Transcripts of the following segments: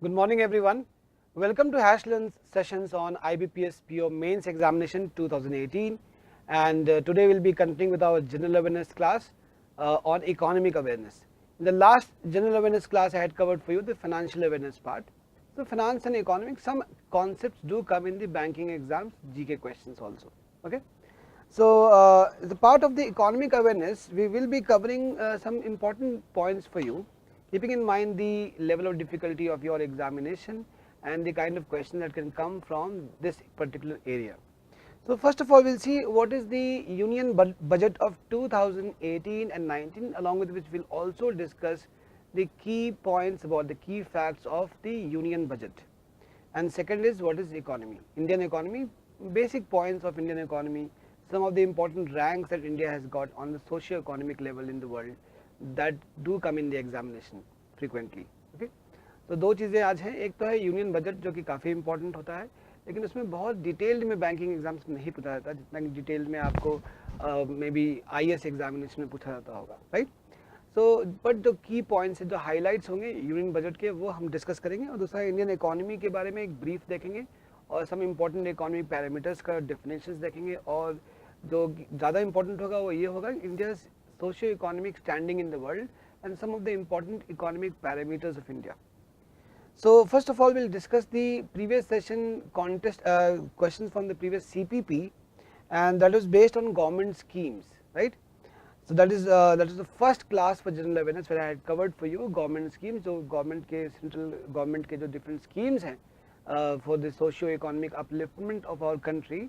Good morning everyone. Welcome to HashLearn's sessions on IBPS PO Mains Examination 2018, and today we'll be continuing with our general awareness class on economic awareness. In the last general awareness class I had covered for you the financial awareness part. So finance and economics, some concepts do come in the banking exams, GK questions also. Okay. So as a part of the economic awareness, we will be covering some important points for you, keeping in mind the level of difficulty of your examination and the kind of question that can come from this particular area. So first of all, we'll see what is the union budget of 2018 and 19, along with which we'll also discuss the key points about the key facts of the union budget. And second is what is economy, Indian economy, basic points of Indian economy, some of the important ranks that India has got on the socio-economic level in the world that do come in the examination frequently. Okay, तो दो चीज़ें आज हैं, एक तो है union budget जो कि काफ़ी इंपॉर्टेंट होता है, लेकिन उसमें बहुत डिटेल्ड में बैंकिंग एग्जाम्स में नहीं पूछा जाता जितना कि डिटेल में आपको मे बी IAS एग्जामिनेशन में पूछा जाता होगा, राइट. सो बट जो की पॉइंट्स है, जो हाईलाइट्स होंगे यूनियन बजट के, वो हम डिस्कस करेंगे. और दूसरा इंडियन इकोनॉमी के बारे में एक ब्रीफ देखेंगे और सम इम्पॉर्टेंट इकोनॉमिक पैरामीटर्स का डेफिनेशंस देखेंगे. और जो ज़्यादा इंपॉर्टेंट होगा वो ये होगा India socio economic standing in the world and some of the important economic parameters of India. So first of all, we'll discuss the previous session contest questions from the previous CPP, and that was based on government schemes, right? So that is the first class for general awareness where I had covered for you government schemes. जो government के central government के जो different schemes हैं for the socio-economic upliftment of our country,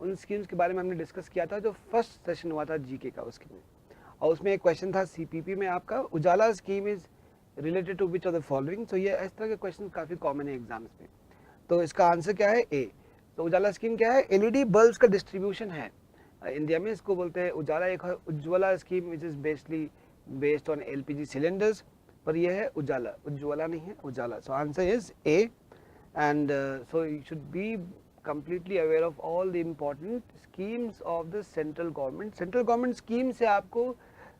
उन schemes के बारे में हमने discuss किया था जो first session हुआ था GK का उसके में. और उसमें एक क्वेश्चन था CPP में आपका, Ujala scheme is related to which of the following. तो ये इस तरह के क्वेश्चन काफ़ी कॉमन है एग्जाम्स में. तो इसका आंसर क्या है? ए. तो उजाला स्कीम क्या है? LED बल्ब्स का डिस्ट्रीब्यूशन है इंडिया में, इसको बोलते हैं उजाला. एक है Ujjwala scheme which is basically based on LPG cylinders, पर यह है उजाला, उज्ज्वला नहीं है, Ujala. So answer is A. And so you should be completely aware of all the important schemes of the central government. Central government scheme से आपको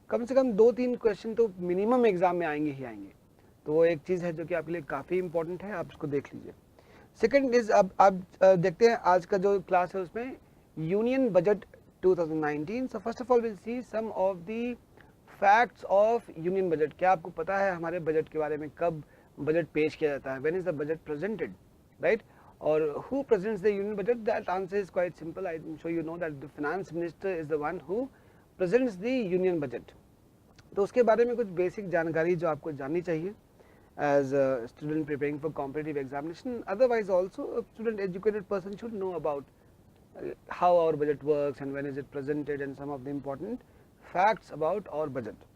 कम से कम 2-3 question तो minimum exam में आएंगे ही आएंगे. तो वो एक चीज़ है जो कि आपके लिए काफ़ी इंपॉर्टेंट है, आप उसको देख लीजिए. सेकंड इज अब आप देखते हैं आज का जो क्लास है उसमें union budget 2019. So first of all will see some of the facts of union budget. क्या आपको पता है हमारे बजट के बारे में, कब बजट पेश किया जाता है, when is the budget presented, right? Or who presents the union budget? That answer is quite simple. I'm sure you know that the finance minister is the one who presents the union budget. तो उसके बारे में कुछ basic जानकारी जो आपको जाननी चाहिए as a student preparing for competitive examination. Otherwise also a student educated person should know about how our budget works and when is it presented and some of the important facts about our budget.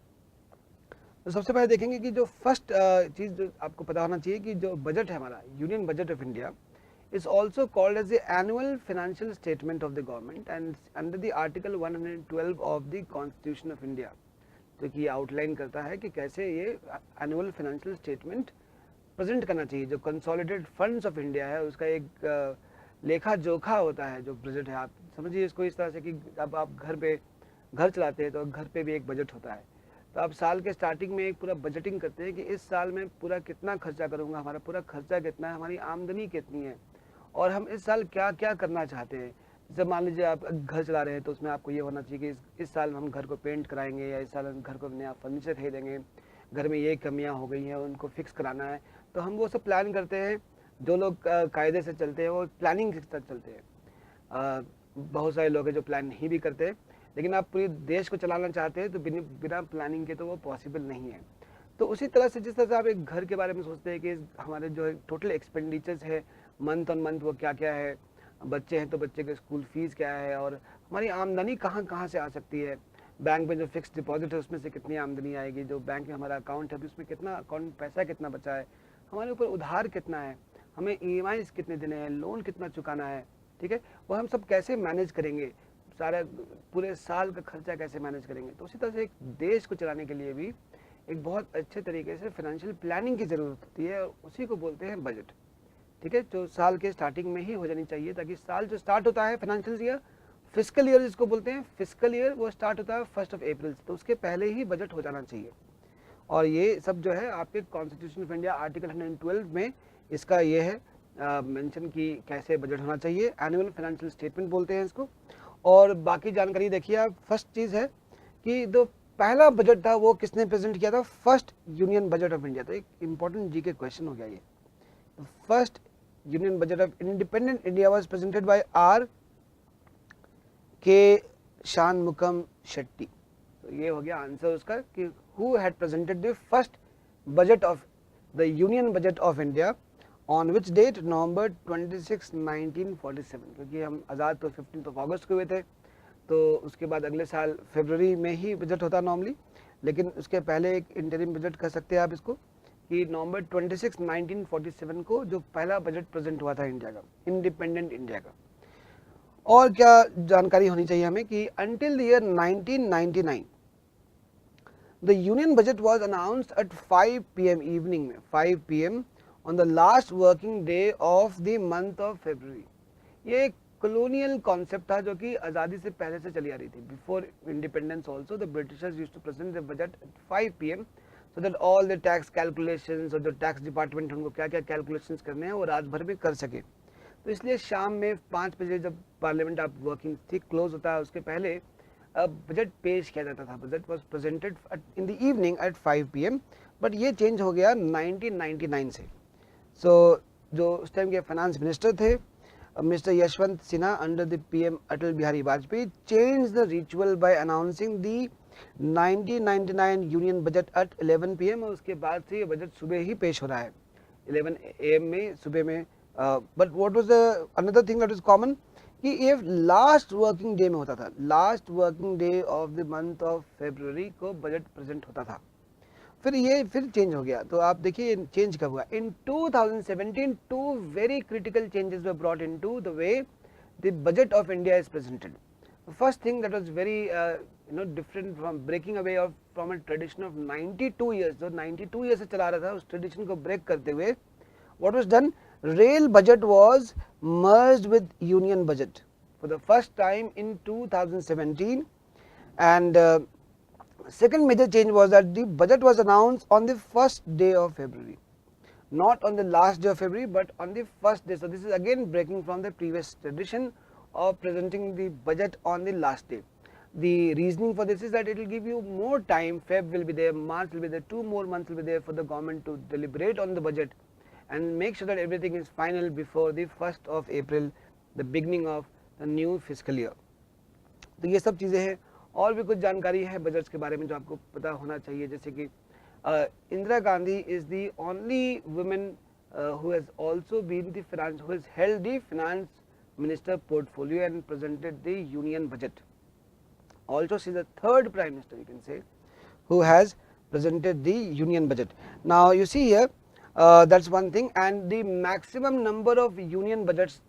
तो सबसे पहले देखेंगे कि जो first चीज़ जो आपको पता होना चाहिए कि जो बजट है हमारा union budget of India is also called as the annual financial statement of the government and under the article 112 of the constitution of India, जो कि आउटलाइन करता है कि कैसे ये एनुअल फाइनेंशियल स्टेटमेंट प्रेजेंट करना चाहिए. जो कंसोलिडेटेड फंड्स ऑफ इंडिया है उसका एक लेखा जोखा होता है जो बजट है. आप समझिए इसको इस तरह से कि अब आप घर चलाते हैं तो घर पे भी एक बजट होता है. तो आप साल के स्टार्टिंग में एक पूरा बजटिंग करते हैं कि इस साल में पूरा कितना खर्चा करूँगा, हमारा पूरा खर्चा कितना है, हमारी आमदनी कितनी है और हम इस साल क्या क्या करना चाहते हैं. जैसे मान लीजिए आप घर चला रहे हैं तो उसमें आपको ये होना चाहिए कि इस साल हम घर को पेंट कराएंगे या इस साल हम घर को नया फर्नीचर खरीदेंगे, घर में ये कमियां हो गई हैं उनको फिक्स कराना है. तो हम वो सब प्लान करते हैं. जो लोग कायदे से चलते हैं वो प्लानिंग के साथ चलते हैं. बहुत सारे लोग हैं जो प्लान नहीं भी करते, लेकिन आप पूरे देश को चलाना चाहते हैं तो बिना प्लानिंग के तो वो पॉसिबल नहीं है. तो उसी तरह से जिस तरह से आप एक घर के बारे में सोचते हैं कि हमारे जो टोटल एक्सपेंडिचर्स है मंथ ऑन मंथ वो क्या क्या है, बच्चे हैं तो बच्चे के स्कूल फीस क्या है और हमारी आमदनी कहाँ कहाँ से आ सकती है, बैंक में जो फिक्स डिपॉजिट है उसमें से कितनी आमदनी आएगी, जो बैंक में हमारा अकाउंट है उसमें कितना अकाउंट पैसा कितना बचा है, हमारे ऊपर उधार कितना है, हमें EMI कितने देने हैं, लोन कितना चुकाना है, ठीक है, वो हम सब कैसे मैनेज करेंगे, सारे पूरे साल का खर्चा कैसे मैनेज करेंगे. तो उसी तरह से एक देश को चलाने के लिए भी एक बहुत अच्छे तरीके से फाइनेंशियल प्लानिंग की ज़रूरत होती है, उसी को बोलते हैं बजट. ठीक है, जो साल के स्टार्टिंग में ही हो जानी चाहिए ताकि साल जो स्टार्ट होता है फाइनेंशियल ईयर, फिस्कल ईयर जिसको बोलते हैं, फिस्कल ईयर वो स्टार्ट होता है 1 अप्रैल से, तो उसके पहले ही बजट हो जाना चाहिए. और ये सब जो है आपके कॉन्स्टिट्यूशन ऑफ इंडिया आर्टिकल 112 में इसका ये है मेंशन कि कैसे बजट होना चाहिए। एनुअल फाइनेंशियल स्टेटमेंट बोलते हैं इसको। और बाकी जानकारी देखिए आप, फर्स्ट चीज़ है कि जो पहला बजट था वो किसने प्रेजेंट किया था, first union budget of India. तो एक इंपॉर्टेंट जी के क्वेश्चन हो गया ये। First union budget of independent India was presented by R K Shanmukham Shetty. तो ये हो गया आंसर उसका कि who had presented the first budget of the union budget of India on which date, November 26, 1947। क्योंकि हम आज़ाद तो 15 अगस्त को हुए थे, तो उसके बाद अगले साल फरवरी में ही बजट होता नॉर्मली, लेकिन उसके पहले एक इंटरिम बजट कर सकते हैं आप इसको, कि नवंबर 26, 1947 को जो पहला बजट प्रेजेंट हुआ था इंडिया का, इंडिपेंडेंट इंडिया का। और क्या जानकारी होनी चाहिए हमें कि until the year 1999 the union budget was announced at 5 PM evening में, 5 PM on the last working day of the month of February. ये एक कॉलोनियल कॉन्सेप्ट था जो कि आज़ादी से पहले से चली आ रही थी। Before independence also the britishers used to present the budget at 5 PM so that all the tax calculations और जो टैक्स डिपार्टमेंट उनको क्या क्या कैलकुलेशंस करने हैं वो रात भर में कर सके। तो इसलिए शाम में 5 बजे जब पार्लियामेंट आप वर्किंग थी क्लोज होता है, उसके पहले बजट पेश किया जाता था। Budget was presented in the evening at 5 PM, but ये चेंज हो गया 1999 से। सो जो उस टाइम के फाइनेंस मिनिस्टर थे mister Yashwant Sinha under the PM Atal Bihari Vajpayee change the ritual by announcing the 1999 union budget at 11 PM, और उसके बाद से ये बजट सुबह ही पेश हो रहा है 11 AM में, सुबह में। But what was the another thing that is common कि ये लास्ट वर्किंग डे में होता था, last working day of the month of फरवरी को बजट प्रेजेंट होता था। फिर चेंज हो गया। तो आप देखिए चेंज कब हुआ। In 2017 two very critical changes were brought into the way the budget of India is presented. First thing that was very different from breaking away of from a tradition of 92 years, जो 92 years से चला रहा था, उस tradition को break करते हुए what was done, rail budget was merged with union budget for the first time in 2017। And second major change was that the budget was announced on the first day of February, not on the last day of February but on the first day. So this is again breaking from the previous tradition of presenting the budget on the last day. The reasoning for this is that it will give you more time. Feb will be there, March will be there, 2 more months will be there for the government to deliberate on the budget and make sure that everything is final before the 1st of April, the beginning of the new fiscal year. तो ये सब चीज़ें हैं। और भी कुछ जानकारी है बजट्स के बारे में जो आपको पता होना चाहिए, जैसे कि Indira Gandhi is the only women who has also been the finance, who has held the finance minister portfolio and presented the union budget. Also she is the third prime minister you can say who has presented the union budget. Now you see here that's one thing, and the maximum number of union budgets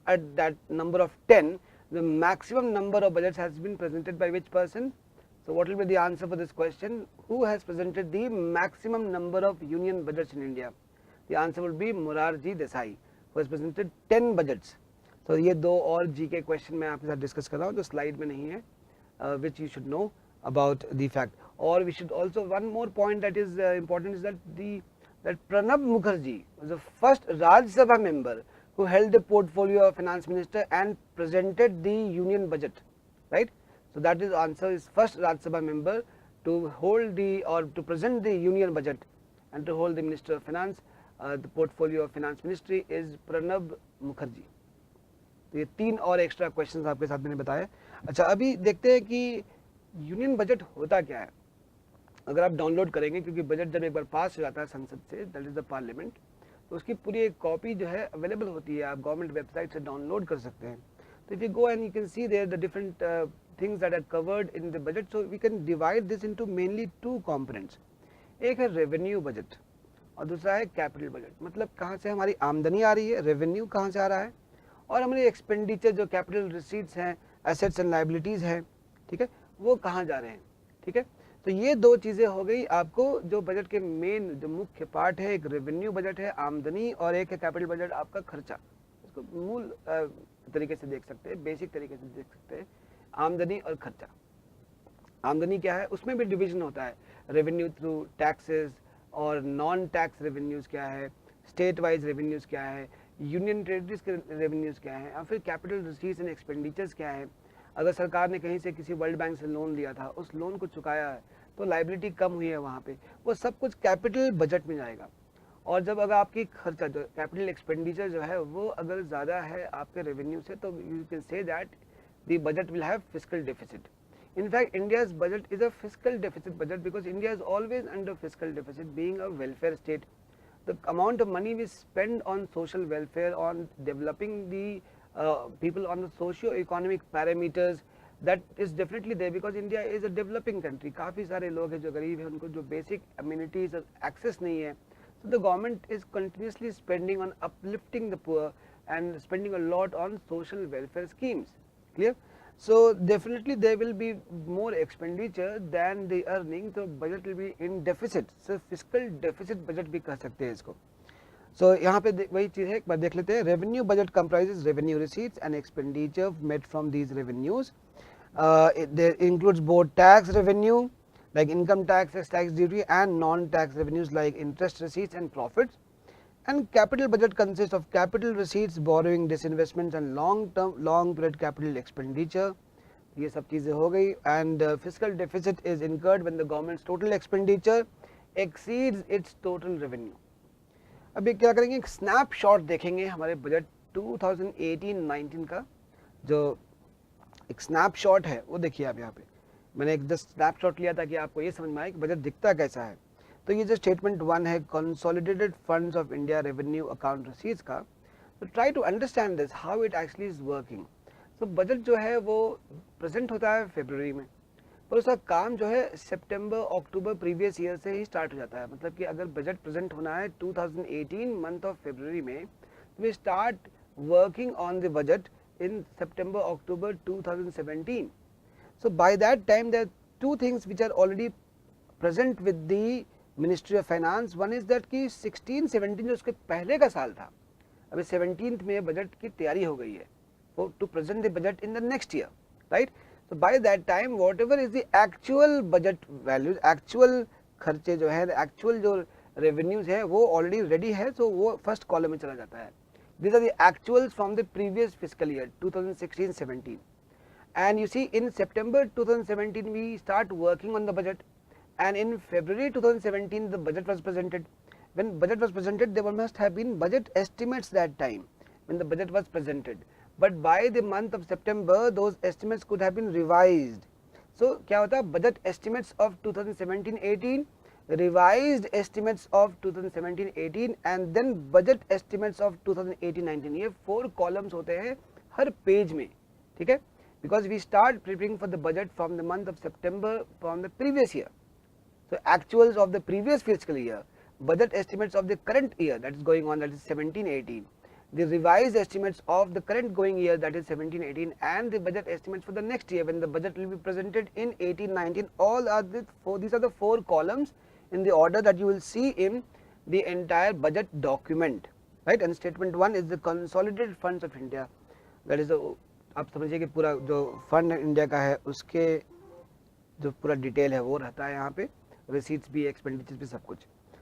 at that number of 10, the maximum number of budgets has been presented by which person? So what will be the answer for this question? Who has presented the maximum number of union budgets in India? The answer would be Morarji Desai, who has presented 10 budgets. So ये दो और जी K question मैं आपके साथ discuss कर रहा हूँ जो स्लाइड में नहीं है, which you should know about the fact. Or we should also, one more point that is important is that Pranab Mukherjee was the first Rajya Sabha member who held the portfolio of finance minister and presented the union budget, right? So that is answer is first Rajya Sabha member to hold the or to present the union budget and to hold the minister of finance, the portfolio of finance ministry is Pranab Mukherjee. तो ये 3 और extra questions आपके साथ मैंने बताया। अच्छा, अभी देखते हैं कि यूनियन बजट होता क्या है। अगर आप डाउनलोड करेंगे, क्योंकि बजट जब एक बार पास हो जाता है संसद से, दैट इज द पार्लियामेंट, तो उसकी पूरी एक कॉपी जो है अवेलेबल होती है, आप गवर्नमेंट वेबसाइट से डाउनलोड कर सकते हैं। तो if you go and you can see there the different things that are covered in the budget. So we can divide this into mainly 2 components. एक है रेवेन्यू बजट और दूसरा है कैपिटल बजट। मतलब कहाँ से हमारी आमदनी आ रही है, रेवेन्यू कहाँ से आ रहा है, और हमारी एक्सपेंडिचर जो कैपिटल रिसीट्स हैं, एसेट्स एंड लायबिलिटीज़ हैं, ठीक है, वो कहाँ जा रहे हैं। ठीक है, तो ये 2 चीज़ें हो गई आपको जो बजट के मेन जो मुख्य पार्ट है। एक रेवेन्यू बजट है, आमदनी, और एक है कैपिटल बजट, आपका खर्चा। इसको मूल तरीके से देख सकते हैं, बेसिक तरीके से देख सकते हैं, आमदनी और खर्चा। आमदनी क्या है, उसमें भी डिवीजन होता है। रेवेन्यू थ्रू टैक्सेस और नॉन टैक्स रेवेन्यूज़ क्या है, स्टेट वाइज रेवेन्यूज़ क्या है, यूनियन टेरिटरीज के रेवेन्यूज़ क्या है, और फिर कैपिटल रिसीट्स एंड एक्सपेंडिचर्स क्या है। अगर सरकार ने कहीं से किसी वर्ल्ड बैंक से लोन लिया था, उस लोन को चुकाया है, तो लाइबिलिटी कम हुई है वहाँ पे, वो सब कुछ कैपिटल बजट में जाएगा। और जब अगर आपकी खर्चा जो कैपिटल एक्सपेंडिचर जो है वो अगर ज़्यादा है आपके रेवेन्यू से, तो you can say that the budget will have fiscal deficit. In fact, India's budget is a fiscal deficit budget because India is always under fiscal deficit, being a welfare state. The amount of money we spend on social welfare, on developing the people on the socio-economic parameters, that is definitely there because India is a developing country. काफ़ी सारे लोग हैं जो गरीब हैं, उनको जो basic amenities access नहीं है. So the government is continuously spending on uplifting the poor and spending a lot on social welfare schemes. Clear? So definitely there will be more expenditure than the earning, so budget will be in deficit. So fiscal deficit budget भी कह सकते हैं इसको. So यहाँ पे वही चीज़ है, एक बार देख लेते हैं. Revenue budget comprises revenue receipts and expenditure made from these revenues. There includes both tax revenue like income tax, tax duty, and non-tax revenues like interest receipts and profits. And capital budget consists of capital receipts, borrowing, disinvestments, and long period capital expenditure. ये सब चीज़ें हो गई. And fiscal deficit is incurred when the government's total expenditure exceeds its total revenue. अभी क्या करेंगे, एक snapshot देखेंगे हमारे बजट 2018-19 का. जो एक स्नैपशॉट है वो देखिए आप यहाँ पे. मैंने एक जस्ट स्नैपशॉट लिया ताकि आपको ये समझ में आए कि बजट दिखता कैसा है. तो ये जो स्टेटमेंट 1 है, consolidated funds of India revenue account receipts का. तो try to understand this how it actually is working. तो बजट जो है वो प्रेजेंट होता है फरवरी में, पर उसका काम जो है सितंबर अक्टूबर प्रीवियस ईयर से ही स्टार्ट हो जाता है. मतलब कि अगर बजट प्रेजेंट होना है 2018 मंथ ऑफ फरवरी में, we start working on the budget in September October 2017. So by that time there are two things which are already present with the Ministry of Finance. One is that कि 16-17 जो उसके पहले का साल था, अभी 17th में बजट की तैयारी हो गई है to present the budget in the next year, right? So by that time whatever is the actual budget values, actual खर्चे जो है, actual जो revenues है वो already ready है, so वो first column में चला जाता है. These are the actuals from the previous fiscal year 2016-17, and you see in September 2017 we start working on the budget, and in February 2017 the budget was presented. When budget was presented there must have been budget estimates that time when the budget was presented, but by the month of September those estimates could have been revised. So क्या होता है, budget estimates of 2017-18, revised estimates of 2017-18, and then budget estimates of 2018-19. ये 4 columns होते हैं हर page में, ठीक है, because we start preparing for the budget from the month of September from the previous year. So actuals of the previous fiscal year, budget estimates of the current year that is going on, that is 17-18, the revised estimates of the current going year, that is 17-18, and the budget estimates for the next year when the budget will be presented in 18-19. All are these are the 4 columns in the order that you will see in the entire budget document, right? And statement 1 is the consolidated funds of India, that is the, आप समझिए कि पूरा जो fund India का है उसके जो पूरा डिटेल है वो रहता है यहाँ पे, रिसीट्स भी, एक्सपेंडिचर्स भी, सब कुछ.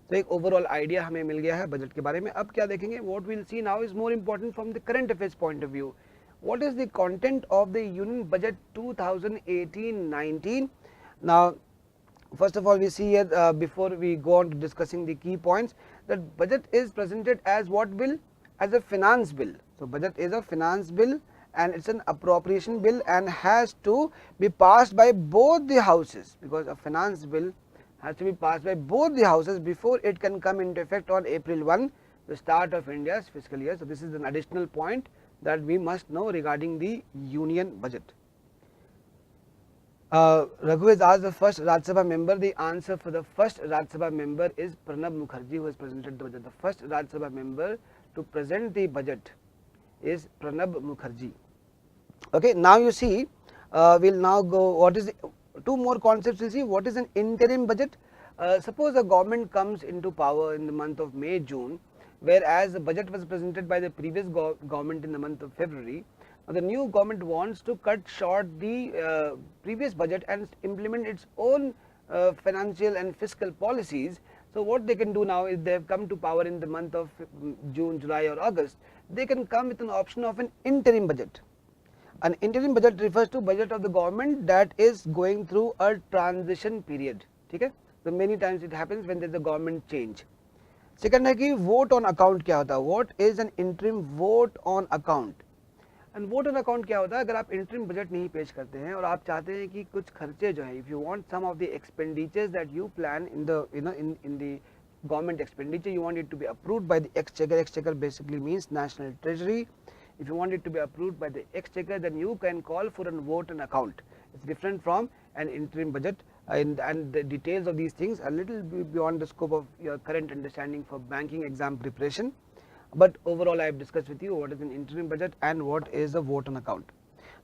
तो एक ओवरऑल आइडिया हमें मिल गया है बजट के बारे में. अब क्या देखेंगे, what will see now is more important from the current affairs point of view. What is the content of the union budget 2018-19. Now first of all we see here before we go on to discussing the key points, that budget is presented as what bill? As a finance bill. So budget is a finance bill and it's an appropriation bill and has to be passed by both the houses, because a finance bill has to be passed by both the houses before it can come into effect on April 1, the start of India's fiscal year. So this is an additional point that we must know regarding the union budget. Raghu has asked the first Rajya Sabha member. The answer for the first Rajya Sabha member is Pranab Mukherjee, who has presented the budget. The first Rajya Sabha member to present the budget is Pranab Mukherjee. Okay, now you see, we'll now go, what is the, 2 more concepts we'll see. What is an interim budget? Suppose a government comes into power in the month of May, June, whereas the budget was presented by the previous government in the month of February. Now the new government wants to cut short the previous budget and implement its own financial and fiscal policies. So what they can do now is they have come to power in the month of June, July or August. They can come with an option of an interim budget. An interim budget refers to budget of the government that is going through a transition period. ठीक है, so many times it happens when there is a government change. Second है कि vote on account क्या होता है, what is an interim vote on account. And vote on account क्या होता है, अगर आप इंटरिम बजट नहीं पेश करते हैं और आप चाहते हैं कि कुछ खर्चे जो है, if you want some of the expenditures that you plan in the in the government expenditure, you want it to be approved by the exchequer. Exchequer basically means national treasury. If you want it to be approved by the exchequer, then you can call for a vote on account. It's different from an interim budget, and the details of these things are a little beyond the scope of your current understanding for banking exam preparation. But overall, I have discussed with you what is an interim budget and what is a vote on account.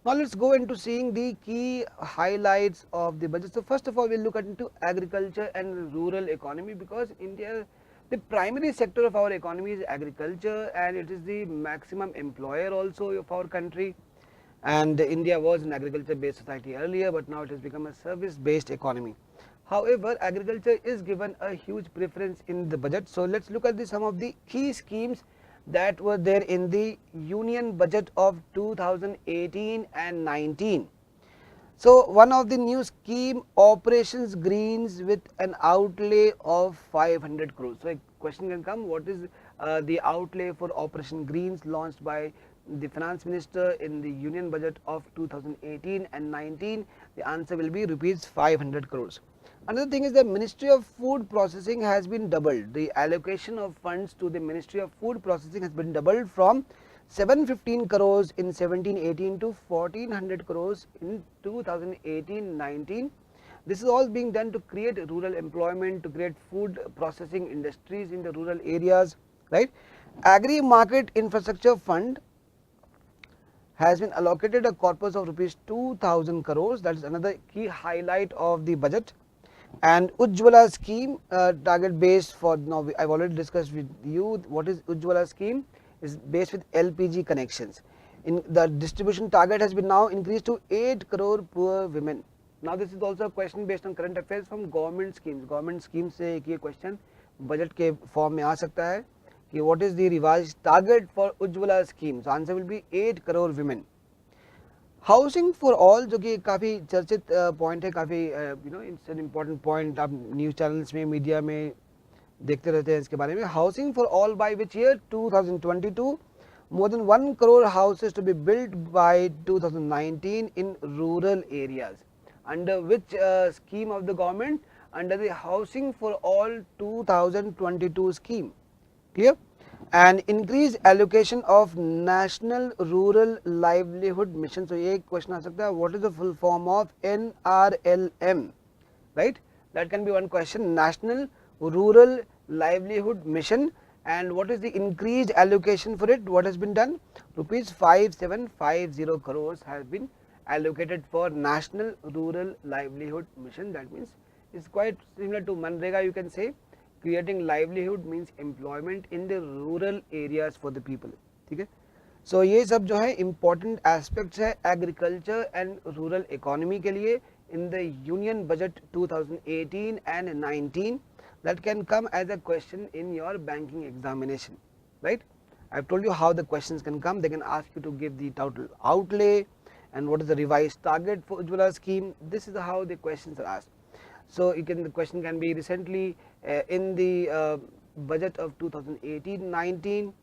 Now let's go into seeing the key highlights of the budget. So first of all, we'll look into agriculture and rural economy, because India, the primary sector of our economy is agriculture, and it is the maximum employer also of our country. And India was an agriculture based society earlier, but now it has become a service based economy. However, agriculture is given a huge preference in the budget. So let's look at some of the key schemes that were there in the union budget of 2018 and 19. So one of the new scheme, Operations Greens, with an outlay of 500 crores. So a question can come, what is the outlay for Operation Greens launched by the finance minister in the union budget of 2018 and 19? The answer will be rupees 500 crores. Another thing is the Ministry of Food Processing has been doubled. The allocation of funds to the Ministry of Food Processing has been doubled from 715 crores in 17-18 to 1400 crores in 2018-19. This is all being done to create rural employment, to create food processing industries in the rural areas, right? Agri Market Infrastructure Fund has been allocated a corpus of rupees 2000 crores. That is another key highlight of the budget. And Ujjwala scheme, target based for, now I have already discussed with you what is Ujjwala scheme, is based with LPG connections. In the distribution target has been now increased to 8 crore poor women. Now this is also a question based on current affairs from government schemes. Government schemes से एक ये question budget के form में आ सकता है कि what is the revised target for Ujjwala scheme. So answer will be 8 crore women. Housing for all, जो कि काफ़ी चर्चित पॉइंट है, काफ़ी इट्स एन इम्पॉर्टेंट पॉइंट, आप न्यूज़ चैनल्स में, मीडिया में देखते रहते हैं इसके बारे में. Housing for all by which year 2022, more than 1 crore houses to be built by 2019 in rural areas. Under which scheme of the government? Under the Housing for All 2022 scheme. Clear? And increased allocation of National Rural Livelihood Mission. So एक question आ सकता है, what is the full form of NRLM, right? That can be one question. National Rural Livelihood Mission. And what is the increased allocation for it? What has been done? Rupees 5750 crores has been allocated for National Rural Livelihood Mission. That means it's quite similar to Manrega, you can say. Creating livelihood means employment in the rural areas for the people. ठीक है, so ये सब जो है important aspects है agriculture and rural economy के लिए in the union budget 2018 and 19, that can come as a question in your banking examination, right? I've told you how the questions can come. They can ask you to give the total outlay and what is the revised target for Ujjwala scheme. This is how the questions are asked. So the question can be recently in the budget of 2018-19,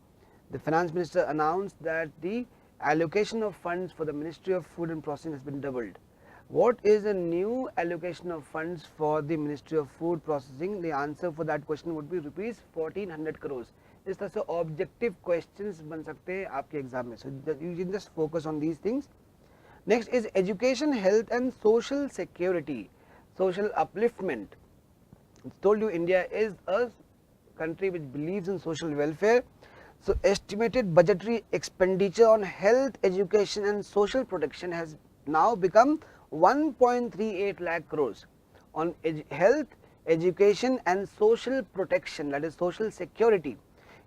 the finance minister announced that the allocation of funds for the Ministry of Food and Processing has been doubled. What is the new allocation of funds for the Ministry of Food Processing? The answer for that question would be rupees 1400 crores. इस तरह से objective questions बन सकते हैं आपके exam में. So you can just focus on these things. Next is education, health and social security. Social upliftment. I told you India is a country which believes in social welfare. So estimated budgetary expenditure on health, education and social protection has now become 1.38 lakh crores. On health, education and social protection, that is social security,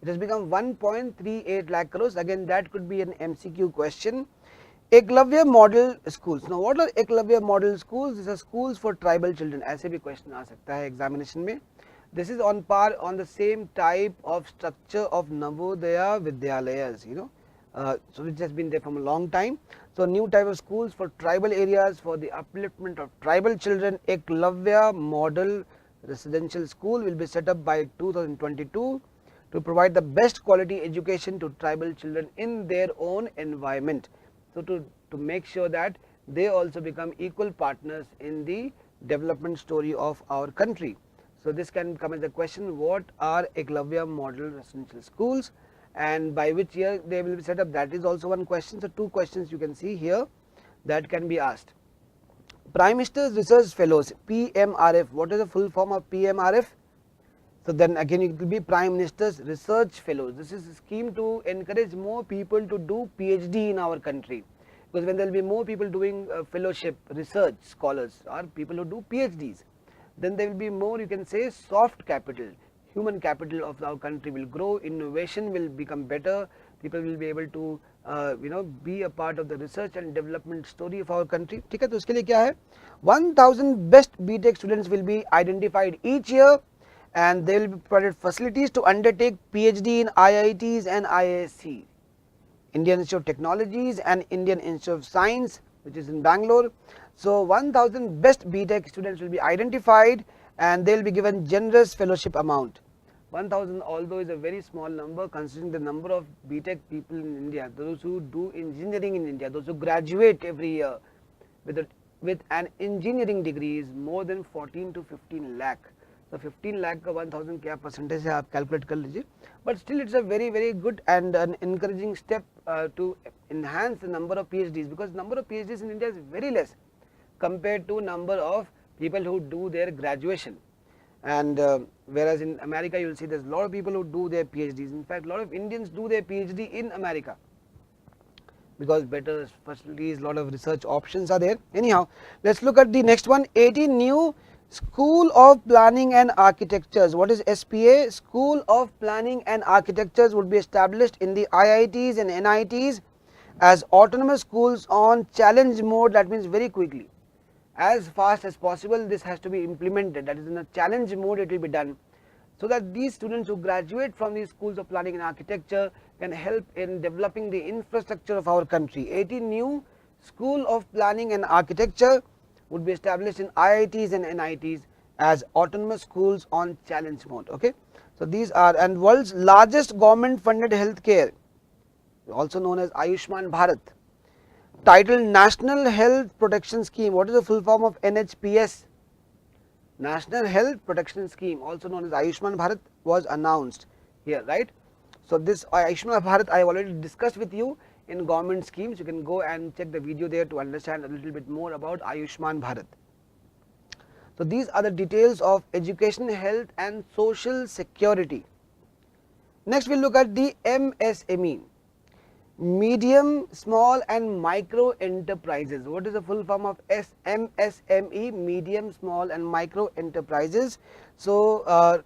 it has become 1.38 lakh crores. Again, that could be an MCQ question. Eklavya model schools. Now what are Eklavya model schools? These are schools for tribal children. ऐसे भी question आ सकता है examination में. This is on par on the same type of structure of Navodaya Vidyalayas, so which has been there from a long time. So new type of schools for tribal areas for the upliftment of tribal children. Eklavya model residential school will be set up by 2022 to provide the best quality education to tribal children in their own environment. So to make sure that they also become equal partners in the development story of our country. So this can come as a question, what are Eklavya model residential schools and by which year they will be set up? That is also one question. So two questions you can see here that can be asked. Prime Minister's Research Fellows, PMRF. What is the full form of PMRF? So then again it will be Prime Minister's Research Fellows. This is a scheme to encourage more people to do PhD in our country, because when there will be more people doing fellowship, research scholars or people who do PhDs, then there will be more, you can say, soft capital, human capital of our country will grow, innovation will become better, people will be able to be a part of the research and development story of our country. ठीक है, तो उसके लिए क्या है, 1000 best BTech students will be identified each year and they will be provided facilities to undertake PhD in IITs and IISc, Indian Institute of Technologies and Indian Institute of Science, which is in Bangalore. So 1000 best BTech students will be identified and they will be given generous fellowship amount. 1000 although is a very small number considering the number of BTech people in India, those who do engineering in India, those who graduate every year with an engineering degree is more than 14 to 15 lakh. So 15 lakh का 1000 क्या percentage है आप calculate कर लीजिए, but still it's a very good and an encouraging step to enhance the number of PhDs, because number of PhDs in India is very less compared to number of people who do their graduation, and whereas in America you will see there's a lot of people who do their PhDs. In fact, a lot of Indians do their PhD in America because better facilities, a lot of research options are there. Anyhow, let's look at the next one. 18 new School of Planning and Architectures. What is SPA? School of Planning and Architectures would be established in the IITs and NITs as autonomous schools on challenge mode. That means very quickly, as fast as possible this has to be implemented, that is in a challenge mode it will be done, so that these students who graduate from these schools of planning and architecture can help in developing the infrastructure of our country. 18 new School of Planning and Architecture would be established in IITs and NITs as autonomous schools on challenge mode. Okay, so these are, and world's largest government funded healthcare, also known as Ayushman Bharat, titled National Health Protection Scheme. What is the full form of NHPS? National Health Protection Scheme, also known as Ayushman Bharat, was announced here, right? So this Ayushman Bharat I have already discussed with you in government schemes. You can go and check the video there to understand a little bit more about Ayushman Bharat. So these are the details of education, health and social security. Next we will look at the MSME, medium, small and micro enterprises. What is the full form of MSME? Medium, small and micro enterprises. So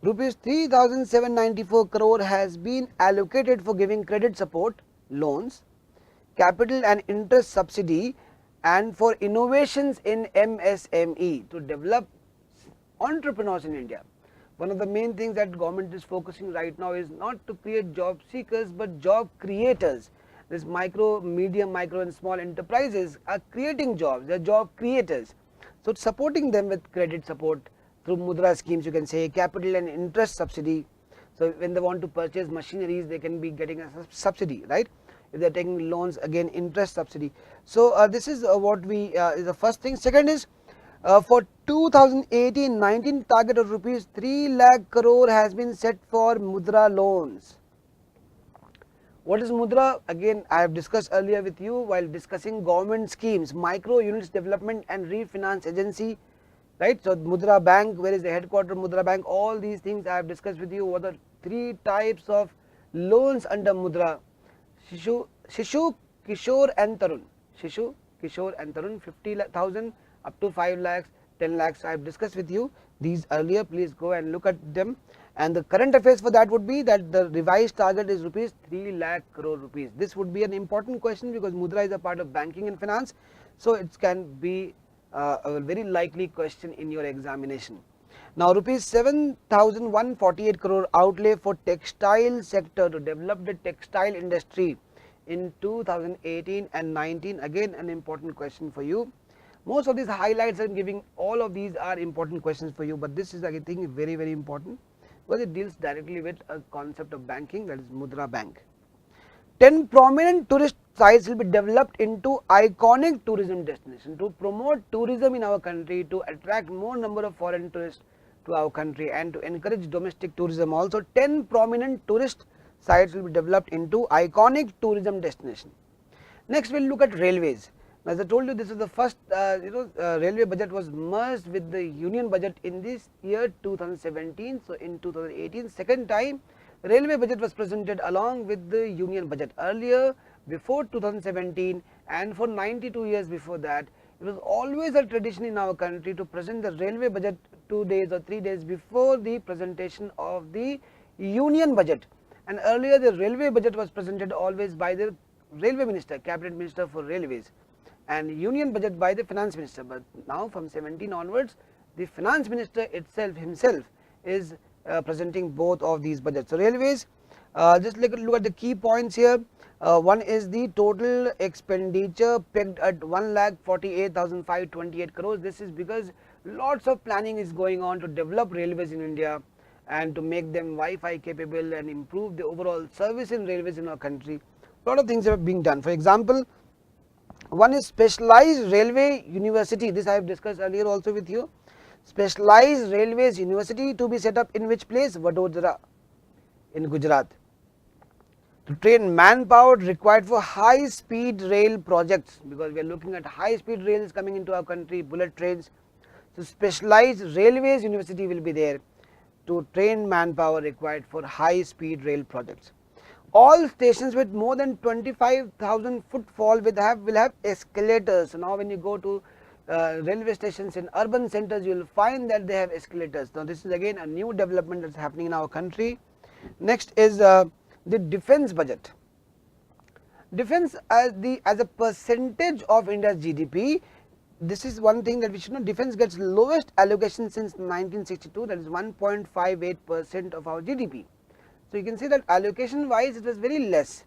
rupees 3794 crore has been allocated for giving credit support, loans, capital and interest subsidy and for innovations in MSME to develop entrepreneurs in India. One of the main things that government is focusing right now is not to create job seekers but job creators. This micro, medium, micro and small enterprises are creating jobs, they are job creators. So supporting them with credit support through Mudra schemes, you can say, capital and interest subsidy. So when they want to purchase machineries, they can be getting a subsidy, right? If they are taking loans, again interest subsidy. So this is what we is the first thing. Second is for 2018-19 target of rupees 3 lakh crore has been set for Mudra loans. What is Mudra? Again I have discussed earlier with you while discussing government schemes, Micro Units Development and Refinance Agency, right? So Mudra Bank, where is the headquarter of Mudra Bank? All these things I have discussed with you. What are 3 types of loans under Mudra? Shishu, Kishore and Tarun. Shishu, Kishore and Tarun, 50,000 up to 5 lakhs, 10 lakhs. I have discussed with you these earlier. Please go and look at them. and the current affairs for that would be that the revised target is rupees 3 lakh crore rupees. This would be an important question because mudra is a part of banking and finance, so it can be a very likely question in your examination. Now rupees 7,148 crore outlay for textile sector to develop the textile industry in 2018 and 19, again an important question for you. Most of these highlights I am giving, all of these are important questions for you, but this is I think very important because it deals directly with a concept of banking, that is Mudra Bank. 10 prominent tourist sites will be developed into iconic tourism destination to promote tourism in our country, to attract more number of foreign tourists to our country and to encourage domestic tourism also. 10 prominent tourist sites will be developed into iconic tourism destination. Next we will look at railways. As I told you, this is the first railway budget was merged with the union budget in this year 2017. So in 2018, second time railway budget was presented along with the union budget. Earlier, before 2017 and for 92 years before that, it was always a tradition in our country to present the railway budget 2 days or 3 days before the presentation of the union budget. And earlier the railway budget was presented always by the railway minister, cabinet minister for railways, and union budget by the finance minister. But now from 17 onwards, the finance minister himself is presenting both of these budgets. So railways, just look at the key points here. One is the total expenditure pegged at 1,48,528 crores. This is because lots of planning is going on to develop railways in India and to make them Wi-Fi capable and improve the overall service in railways in our country. A lot of things are being done. For example, one is specialized railway university. This I have discussed earlier also with you. Specialized railways university to be set up in which place? Vadodara in Gujarat, to train manpower required for high speed rail projects, because we are looking at high speed rails coming into our country, bullet trains. So specialized railways university will be there to train manpower required for high speed rail projects. All stations with more than 25,000 footfall will have escalators. So now when you go to railway stations in urban centers, you will find that they have escalators. Now this is again a new development that is happening in our country. Next is the defense budget. Defense as a percentage of India's GDP, this is one thing that we should know. Defense gets lowest allocation since 1962, that is 1.58% of our GDP. So you can see that allocation wise it was very less,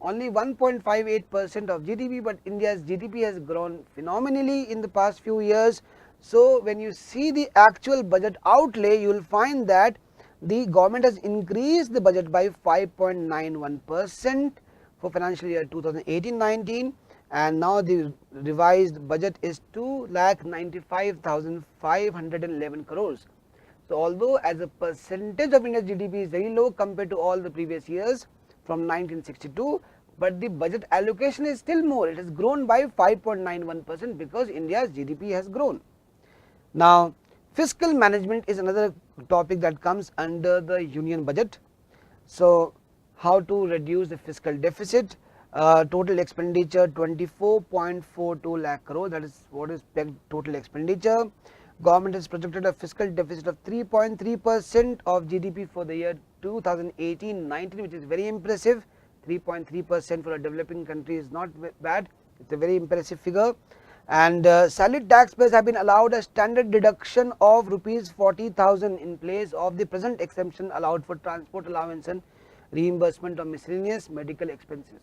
only 1.58% of GDP, but India's GDP has grown phenomenally in the past few years. So when you see the actual budget outlay, you will find that the government has increased the budget by 5.91% for financial year 2018-19, and now the revised budget is 2,95,511 crores. So although as a percentage of India's GDP is very low compared to all the previous years from 1962, but the budget allocation is still more. It has grown by 5.91% because India's GDP has grown. Now fiscal management is another topic that comes under the union budget. So how to reduce the fiscal deficit, total expenditure 24.42 lakh crore, that is what is pegged total expenditure. Government has projected a fiscal deficit of 3.3% of GDP for the year 2018-19, which is very impressive. 3.3% for a developing country is not bad, it is a very impressive figure. And salaried taxpayers have been allowed a standard deduction of rupees 40,000 in place of the present exemption allowed for transport allowance and reimbursement of miscellaneous medical expenses.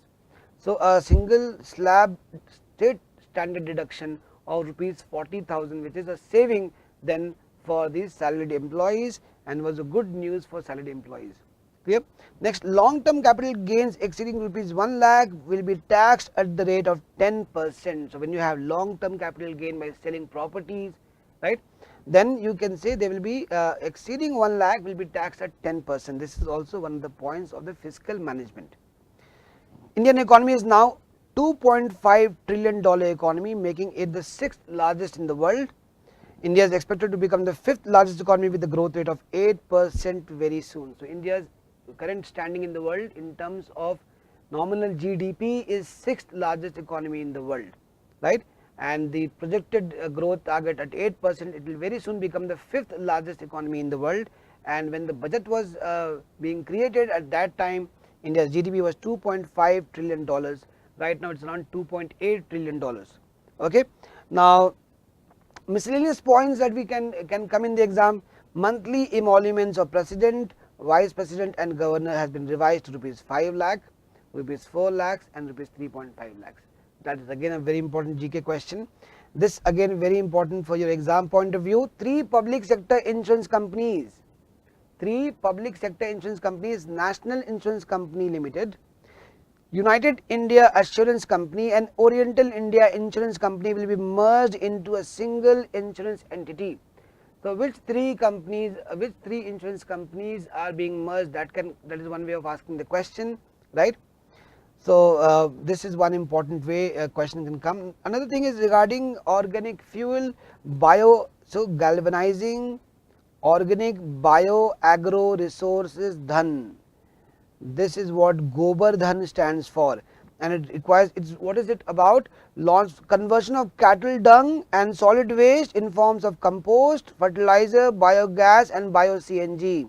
So a single slab state standard deduction of rupees 40,000, which is a saving then for these salaried employees and was a good news for salaried employees. Clear? Next, long term capital gains exceeding rupees 1 lakh will be taxed at the rate of 10%. So when you have long term capital gain by selling properties, right, then you can say they will be exceeding 1 lakh will be taxed at 10%. This is also one of the points of the fiscal management. Indian economy is now $2.5 trillion economy, making it the 6th largest in the world. India is expected to become the 5th largest economy with a growth rate of 8% very soon. So India's current standing in the world in terms of nominal GDP is 6th largest economy in the world, right? And the projected growth target at 8%, it will very soon become the 5th largest economy in the world, and when the budget was being created at that time, India's GDP was $2.5 trillion. Right now it's around $2.8 trillion. Okay. Now miscellaneous points that we can come in the exam: monthly emoluments of president, vice president and governor has been revised to rupees 5 lakh, rupees 4 lakhs and rupees 3.5 lakhs. That is again a very important GK question. This again very important for your exam point of view. Three public sector insurance companies, National Insurance Company Limited, United India Assurance Company and Oriental India Insurance Company will be merged into a single insurance entity. So which three insurance companies are being merged? That is one way of asking the question, right? So this is one important way a question can come. Another thing is regarding organic fuel, galvanizing organic bio agro resources dhan. This is what Gobar Dhan stands for, and it requires, what is it about? Conversion of cattle dung and solid waste in forms of compost, fertilizer, biogas and bio CNG.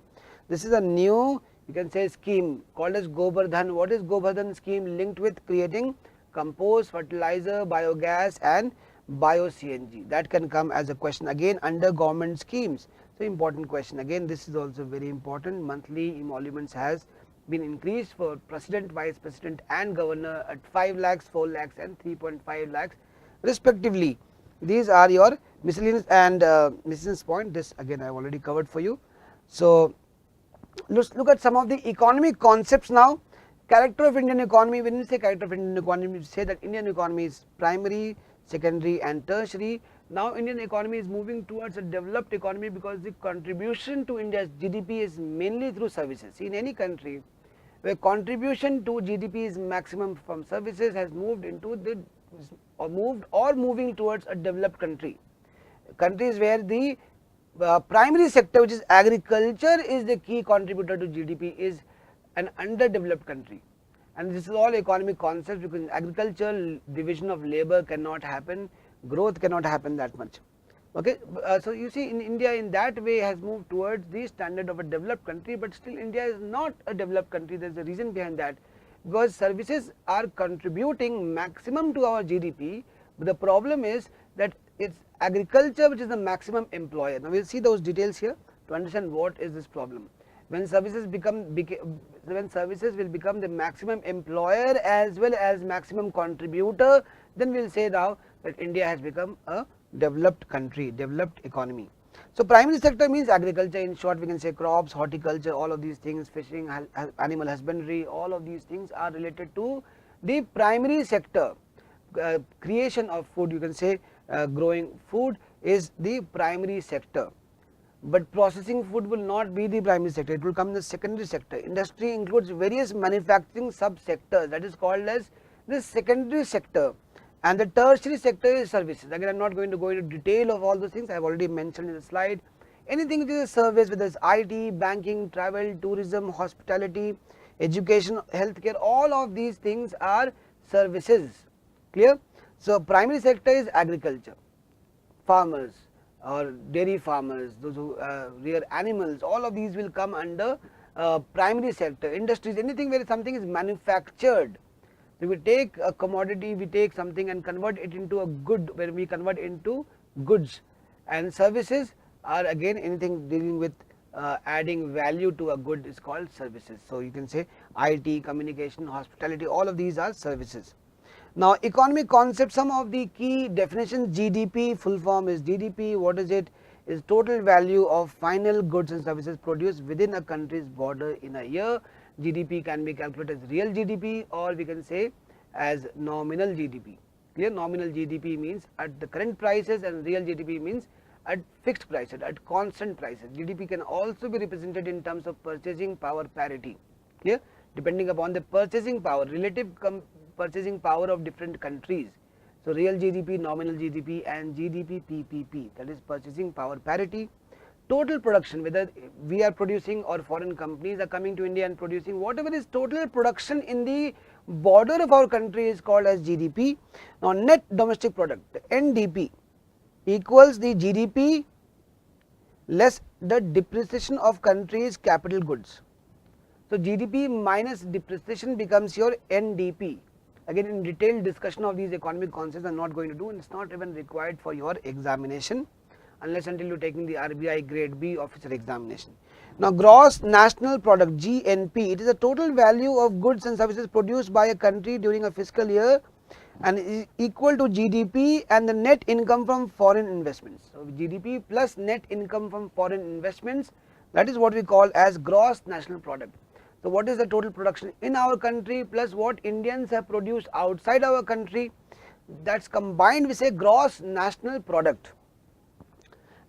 This is a new, you can say, scheme called as Gobar Dhan. What is Gobar Dhan scheme? Linked with creating compost, fertilizer, biogas and bio CNG. That can come as a question again under government schemes. So important question again. This is also very important. Monthly emoluments has been increased for president, vice president and governor at 5 lakhs, 4 lakhs and 3.5 lakhs respectively. These are your miscellaneous and miscellaneous point. This again I have already covered for you. So let's look at some of the economic concepts now. Character of Indian economy. When we say character of Indian economy, we say that Indian economy is primary, secondary and tertiary. Now Indian economy is moving towards a developed economy because the contribution to India's GDP is mainly through services. See, in any country where contribution to GDP is maximum from services has moved into moving towards a developed country. Countries where the primary sector, which is agriculture, is the key contributor to GDP, is an underdeveloped country. And this is all economic concepts, because in agriculture division of labor cannot happen, growth cannot happen that much. Okay, so you see in India in that way has moved towards the standard of a developed country, but still India is not a developed country. There is a reason behind that, because services are contributing maximum to our GDP, but the problem is that it's agriculture which is the maximum employer. Now we will see those details here to understand what is this problem. When services will become the maximum employer as well as maximum contributor, then we will say now that India has become a developed country, developed economy. So primary sector means agriculture. In short, we can say crops, horticulture, all of these things, fishing, animal husbandry, all of these things are related to the primary sector. Creation of food, you can say growing food is the primary sector, but processing food will not be the primary sector, it will come in the secondary sector. Industry includes various manufacturing sub-sectors, that is called as the secondary sector. And the tertiary sector is services. Again, I am not going to go into detail of all those things, I have already mentioned in the slide. Anything which is a service, whether it's IT, banking, travel, tourism, hospitality, education, healthcare, all of these things are services. Clear? So primary sector is agriculture, farmers or dairy farmers, those who rear animals, all of these will come under primary sector. Industries, anything where something is manufactured. So we take a commodity, we take something and convert it into a good, where we convert into goods. And services are again anything dealing with adding value to a good is called services. So you can say IT, communication, hospitality, all of these are services. Now economic concepts, some of the key definitions. GDP, full form is GDP. What is it? Is total value of final goods and services produced within a country's border in a year. GDP can be calculated as real GDP, or we can say as nominal GDP. Clear? Nominal GDP means at the current prices, and real GDP means at fixed prices, at constant prices. GDP can also be represented in terms of purchasing power parity. Clear? Depending upon the purchasing power, relative purchasing power of different countries. So real GDP, nominal GDP and GDP PPP, that is purchasing power parity. Total production, whether we are producing or foreign companies are coming to India and producing, whatever is total production in the border of our country is called as GDP. Now net domestic product, NDP, equals the GDP less the depreciation of country's capital goods. So GDP minus depreciation becomes your NDP. Again, in detailed discussion of these economic concepts I am not going to do, and it's not even required for your examination unless until you're taking the RBI grade B officer examination. Now gross national product, GNP, it is the total value of goods and services produced by a country during a fiscal year and is equal to GDP and the net income from foreign investments. So GDP plus net income from foreign investments, that is what we call as gross national product. So what is the total production in our country plus what Indians have produced outside our country, that's combined we say gross national product.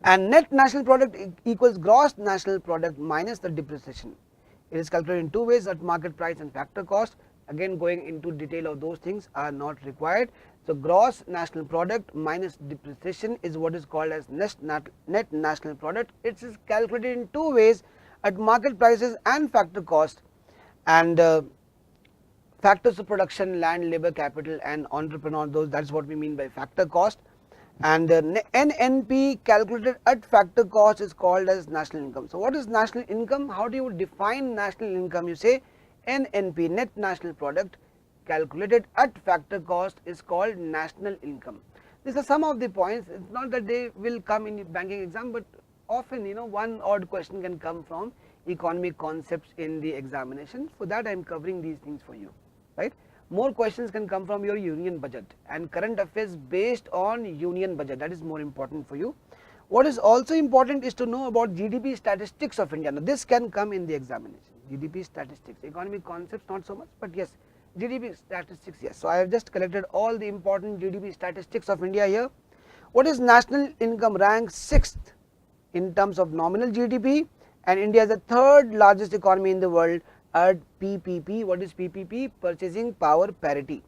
And net national product equals gross national product minus the depreciation. It is calculated in two ways, at market price and factor cost. Again, going into detail of those things are not required. So gross national product minus depreciation is what is called as net national product. It is calculated in two ways, at market prices and factor cost. And factors of production, land, labor, capital and entrepreneur, those, that is what we mean by factor cost. And NNP calculated at factor cost is called as national income. So what is national income? How do you define national income? You say NNP, net national product, calculated at factor cost is called national income. These are some of the points. It's not that they will come in banking exam, but often one odd question can come from economic concepts in the examination. For that I am covering these things for you, right? More questions can come from your union budget and current affairs based on union budget, that is more important for you. What is also important is to know about GDP statistics of India. Now this can come in the examination, GDP statistics, economic concepts not so much, but yes, GDP statistics, yes. So I have just collected all the important GDP statistics of India here. What is national income? Ranks 6th in terms of nominal GDP, and India is the 3rd largest economy in the world at PPP. What is PPP? Purchasing power parity.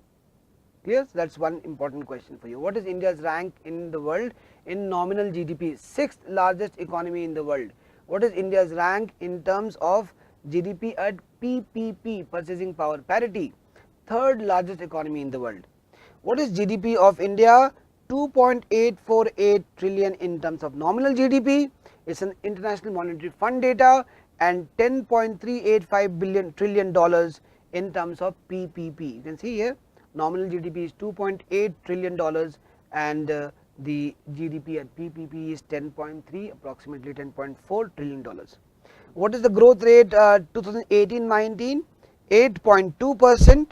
Clear? So that's one important question for you. What is India's rank in the world in nominal GDP? 6th largest economy in the world. What is India's rank in terms of GDP at PPP, purchasing power parity? 3rd largest economy in the world. What is GDP of India? 2.848 trillion in terms of nominal GDP. It's an International Monetary Fund data, and $10.385 trillion in terms of PPP. You can see here nominal GDP is $2.8 trillion and the GDP at PPP is 10.3, approximately $10.4 trillion. What is the growth rate 2018-19? 8.2%.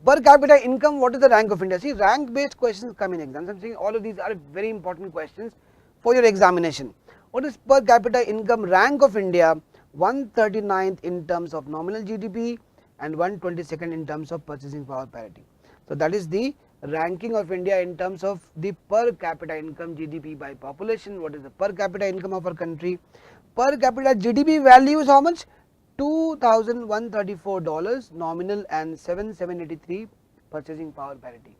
Per capita income, what is the rank of India? See, rank based questions come in exams. I am saying all of these are very important questions for your examination. What is per capita income rank of India? 139th in terms of nominal GDP and 122nd in terms of purchasing power parity. So that is the ranking of India in terms of the per capita income, GDP by population. What is the per capita income of our country? Per capita GDP value is how much? $2,134 nominal and 7,783 purchasing power parity.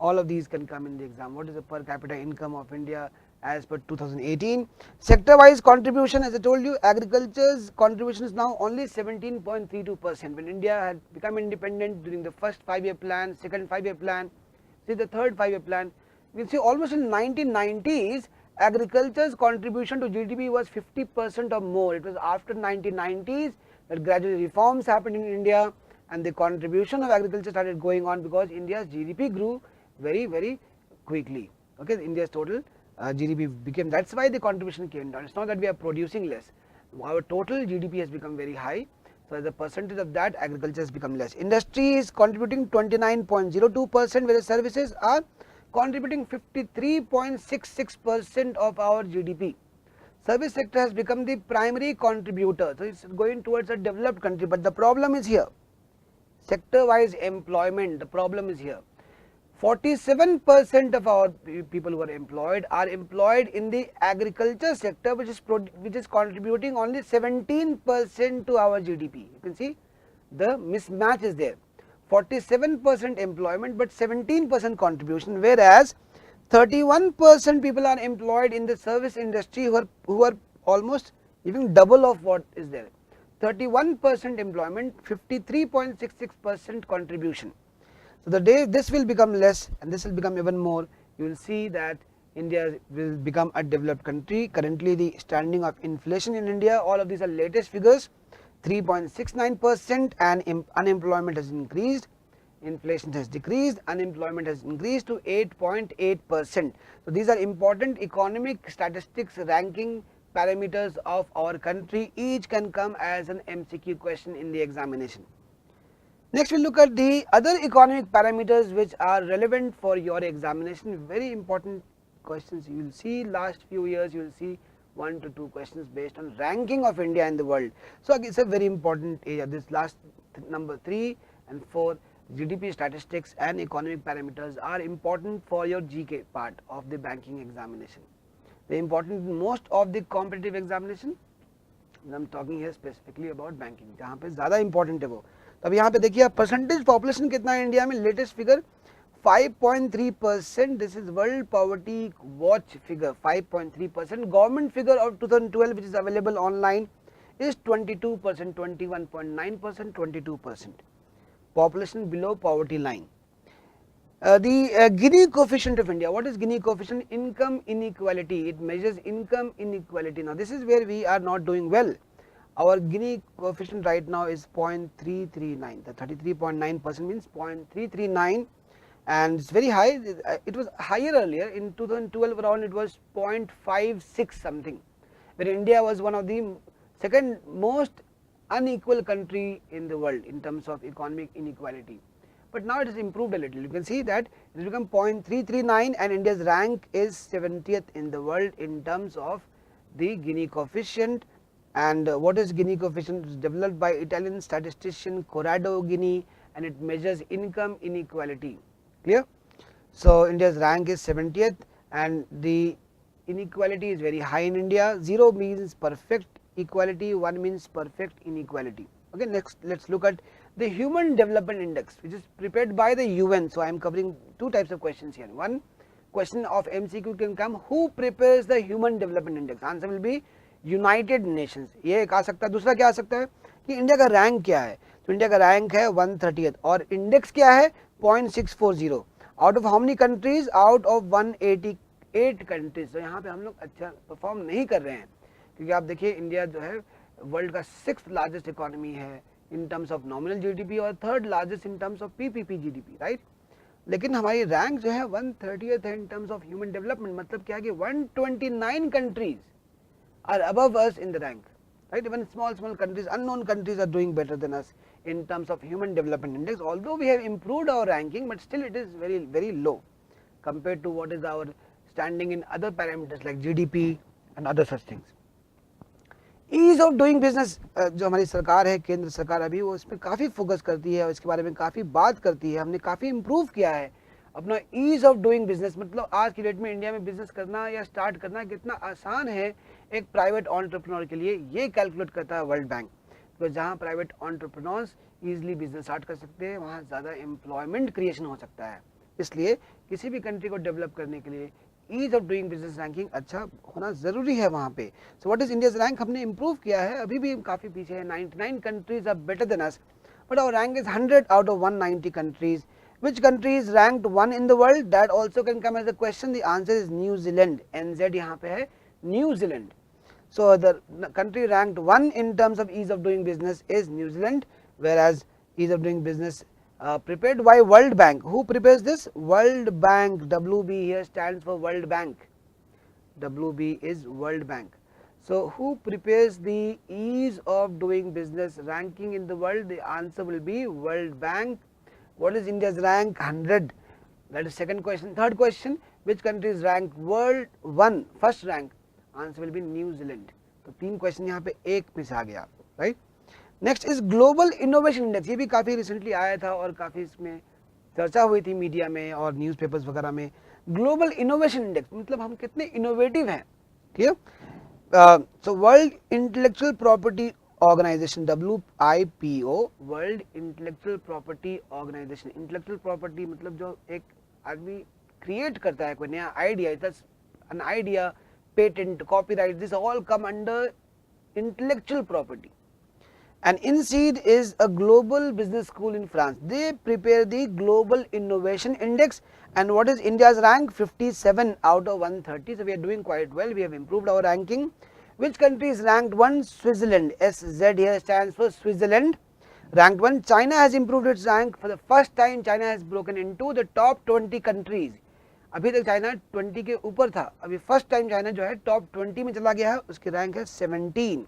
All of these can come in the exam. What is the per capita income of India as per 2018? Sector wise contribution, as I told you, agriculture's contribution is now only 17.32%. When India had become independent during the first 5-year plan, second 5-year plan, see the third 5-year plan, we will see almost in 1990s agriculture's contribution to GDP was 50% or more. It was after 1990s that gradually reforms happened in India and the contribution of agriculture started going on because India's GDP grew very quickly. Okay, India's total GDP became, that's why the contribution came down. It's not that we are producing less, our total GDP has become very high. So as a percentage of that, agriculture has become less. Industry is contributing 29.02%, whereas services are contributing 53.66% of our GDP. Service sector has become the primary contributor, so it's going towards a developed country. But the problem is here, sector wise employment, the problem is here. 47% of our people who are employed in the agriculture sector, which is contributing only 17% to our GDP. You can see the mismatch is there. 47% employment but 17% contribution, whereas 31% people are employed in the service industry who are almost even double of what is there. 31% employment, 53.66% contribution. So the day this will become less and this will become even more, you will see that India will become a developed country. Currently the standing of inflation in India, all of these are latest figures, 3.69%, and unemployment has increased, inflation has decreased, unemployment has increased to 8.8%. So these are important economic statistics ranking parameters of our country. Each can come as an MCQ question in the examination. Next we will look at the other economic parameters which are relevant for your examination. Very important questions you will see. Last few years you will see 1 to 2 questions based on ranking of India in the world. So it's a very important area. This last number 3 and 4, GDP statistics and economic parameters, are important for your GK part of the banking examination. They are important in most of the competitive examination. I am talking here specifically about banking, जहाँ पे ज़्यादा important है वो. तो अब यहाँ पे देखिए परसेंटेज पॉपुलेशन कितना है इंडिया में, latest figure 5.3%. This is world poverty watch figure, 5.3%. Government figure of 2012 which is available online is 22%, 21.9%, 22%. Population below poverty line. The Gini coefficient of India. What is Gini coefficient? Income inequality. It measures income inequality. Now this is where we are not doing well. Our Gini coefficient right now is 0.339. The 33.9% means 0.339, and it's very high. It was higher earlier. In 2012 around it was 0.56 something, where India was one of the second most unequal country in the world in terms of economic inequality. But now it has improved a little. You can see that it has become 0.339, and India's rank is 70th in the world in terms of the Gini coefficient. And what is Gini coefficient? It is developed by Italian statistician Corrado Gini, and it measures income inequality. Clear? So India's rank is 70th, and the inequality is very high in India. 0 means perfect equality, 1 means perfect inequality. Okay, next let's look at the Human Development Index, which is prepared by the UN. So I am covering 2 types of questions here. One question of MCQ can come, who prepares the Human Development Index? Answer will be United Nations. ये एक आ सकता है. दूसरा क्या आ सकता है कि India का रैंक क्या है. तो इंडिया का रैंक है 130th, और इंडेक्स क्या है 0.640. Out of how many countries? Out of 188 countries. तो यहाँ पे हम लोग अच्छा परफॉर्म नहीं कर रहे हैं, क्योंकि आप देखिए इंडिया जो है वर्ल्ड का 6th लार्जेस्ट इकोनॉमी है इन टर्म्स ऑफ नॉमिनल जीडीपी और 3rd largest in terms of PPP GDP, right. लेकिन हमारी रैंक जो है 130th है इन टर्म्स ऑफ ह्यूमन डेवलपमेंट. मतलब क्या है कि 129 countries are above us in the rank, right. Even small countries, unknown countries are doing better than us in terms of Human Development Index. Although we have improved our ranking, but still it is very low compared to what is our standing in other parameters like GDP and other such things. Ease of doing business, जो हमारी सरकार है, केंद्र सरकार, अभी वो इस पर काफ़ी फोकस करती है और इसके बारे में काफ़ी बात करती है. हमने काफ़ी इम्प्रूव किया है अपना ईज ऑफ डूइंग बिजनेस. मतलब आज की डेट में इंडिया में बिजनेस करना या स्टार्ट करना कितना आसान है एक प्राइवेट एंटरप्रेन्योर के लिए, ये कैलकुलेट करता है वर्ल्ड बैंक. तो जहाँ private entrepreneurs easily business start कर सकते हैं, वहाँ ज़्यादा एम्प्लॉयमेंट क्रिएशन हो सकता है. इसलिए किसी भी कंट्री को डेवलप करने के लिए ease of doing business ranking अच्छा होना ज़रूरी है वहाँ पे. So what is India's rank? हमने इम्प्रूव किया है, अभी भी काफ़ी पीछे है. 99 countries are better than us, but our rank is 100 out of 190 countries. Which country is ranked 1 in the world? That also can come as a question. The answer is New Zealand. NZ यहाँ पे है New Zealand. So the country ranked 1 in terms of ease of doing business is New Zealand, whereas ease of doing business prepared by World Bank. Who prepares this? World Bank. WB here stands for World Bank. WB is World Bank. So who prepares the ease of doing business ranking in the world? The answer will be World Bank. What is India's rank? 100. That is second question. Third question, which country is ranked world 1, first rank? Answer will be New Zealand. तो 3 question यहाँ पे एक miss आ गया, right. Next is global innovation index. ये भी काफ़ी recently आया था और काफ़ी इसमें चर्चा हुई थी मीडिया में और न्यूज़पेपर्स वगैरह में. ग्लोबल इनोवेशन इंडेक्स मतलब हम कितने इनोवेटिव हैं. Clear. So world intellectual property organisation, WIPO, world intellectual property organisation. Intellectual property मतलब जो एक आदमी क्रिएट करता है कोई नया idea, an idea, patent, copyright, this all come under intellectual property. And INSEAD is a global business school in France. They prepare the Global Innovation Index. And what is India's rank? 57 out of 130. So we are doing quite well. We have improved our ranking. Which country is ranked 1? Switzerland. SZ here stands for Switzerland. Ranked 1. China has improved its rank. For the first time, China has broken into the top 20 countries. अभी तक China 20 के ऊपर था, अभी first time China जो है top 20 में चला गया है, उसकी रैंक है 17.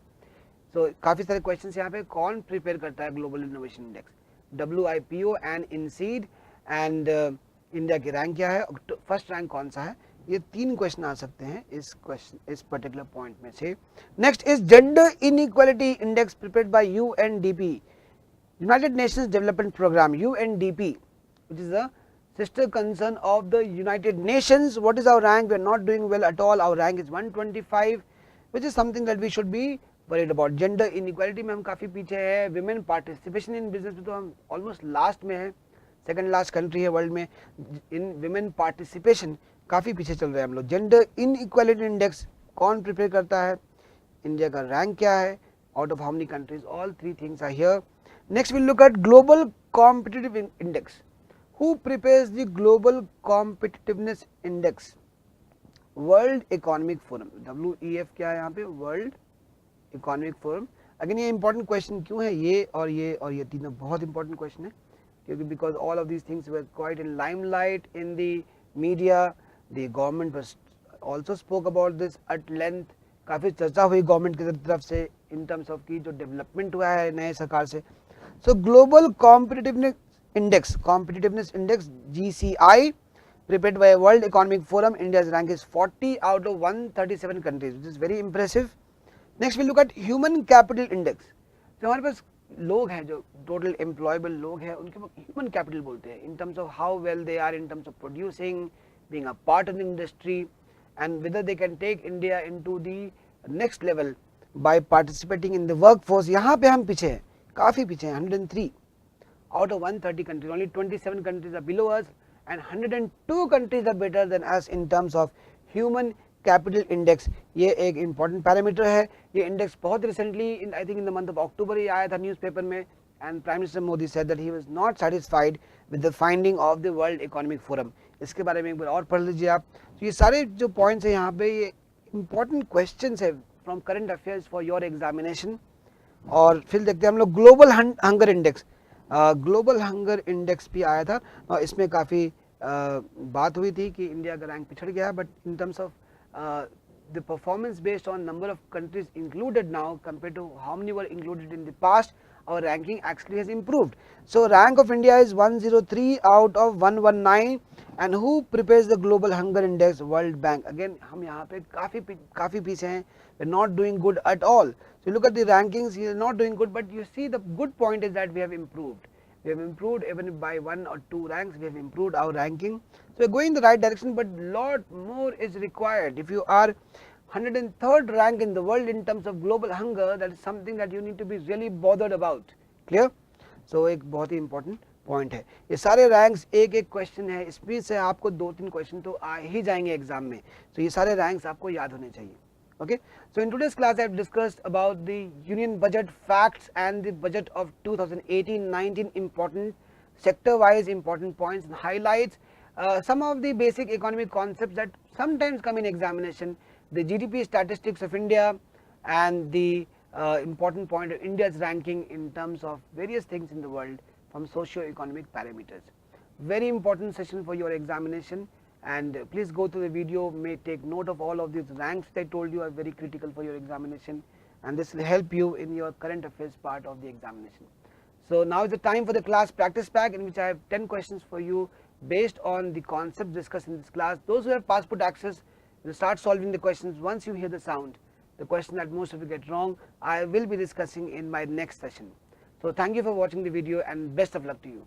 सो काफ़ी सारे क्वेश्चंस यहाँ पे, कौन प्रिपेयर करता है global innovation index? WIPO and INSEAD. And India की रैंक क्या है, फर्स्ट रैंक कौन सा है? ये 3 क्वेश्चन आ सकते हैं इस पर्टिकुलर पॉइंट में से. Next is gender inequality index prepared by UNDP, United Nations Development Program, UNDP, which is the sister concern of the United Nations. What is our rank? We are not doing well at all. Our rank is 125, which is something that we should be worried about. Gender inequality में हम काफ़ी पीछे है. Women participation in business में तो हम almost last में है, second last country है world में. In women participation काफ़ी पीछे चल रहे हैं हम लोग. Gender inequality index कौन prepare करता है? इंडिया का रैंक क्या है? Out of how many countries? All 3 things are here. Next we'll look at Global Competitive Index. Who prepares the Global Competitiveness Index? World Economic Forum. WEF क्या है यहाँ पे? World Economic Forum. Again ये important question क्यों है? ये और ये तीनों बहुत important question है, क्योंकि because all of these things were quite in limelight in the media. The government was also spoke about this at length. काफ़ी चर्चा हुई गवर्नमेंट की तरफ से in terms of की जो डेवलपमेंट हुआ है नए सरकार से. So Global Competitiveness Index GCI, prepared by World Economic Forum. India's rank is 40 out of 137 countries, which is very impressive. Next we look at Human Capital Index. जो हमारे पास लोग हैं, जो टोटल एम्प्लॉयबल लोग हैं, उनके ह्यूमन कैपिटल बोलते हैं, in terms of how well they are in terms of producing, being a part in industry, and whether they can take India into the next level by participating in the workforce. यहाँ पे हम पीछे हैं, काफ़ी पीछे हैं. 103 out of 130 countries, only 27 countries are below us and 102 countries are better than us in terms of human capital index. ये एक important parameter है. ये index बहुत recently, I think in the month of October ही आया था newspaper में, and Prime Minister Modi said that he was not satisfied with the finding of the World Economic Forum. इसके बारे में एक बार और पढ़ लीजिए आप. तो ये सारे जो points हैं यहाँ पे, ये important questions है from current affairs for your examination. और फिर देखते हैं हम लोग global hunger index. Global hunger index भी आया था, और इसमें काफ़ी बात हुई थी कि इंडिया का रैंक पिछड़ गया, but in terms of the performance based on number of countries included now compare to how many were included in the past, our ranking actually has improved. So rank of India is 103 out of 119. And who prepares the global hunger index? World Bank. Again हम यहाँ पे काफ़ी पीछे हैं. We're not doing good at all. So you look at the rankings, you're not doing good, but you see the good point is that we have improved. We have improved even by 1 or 2 ranks. We have improved our ranking. So we're going in the right direction, but lot more is required. If you are 103rd rank in the world in terms of global hunger, that is something that you need to be really bothered about. Clear? So एक बहुत ही important point है. ये सारे ranks एक question है, इसमें से आपको 2-3 question तो आ ही जाएंगे एग्जाम में. So ये सारे ranks आपको याद होने चाहिए. Okay. So in today's class I have discussed about the union budget facts and the budget of 2018-19, important sector-wise important points and highlights. Some of the basic economic concepts that sometimes come in examination. The GDP statistics of India and the important point of India's ranking in terms of various things in the world from socio-economic parameters. Very important session for your examination, and please go to the video, may take note of all of these ranks that I told you are very critical for your examination, and this will help you in your current affairs part of the examination. So now is the time for the class practice pack, in which I have 10 questions for you based on the concepts discussed in this class. Those who have passport access will start solving the questions once you hear the sound. The question that most of you get wrong, I will be discussing in my next session. So thank you for watching the video and best of luck to you.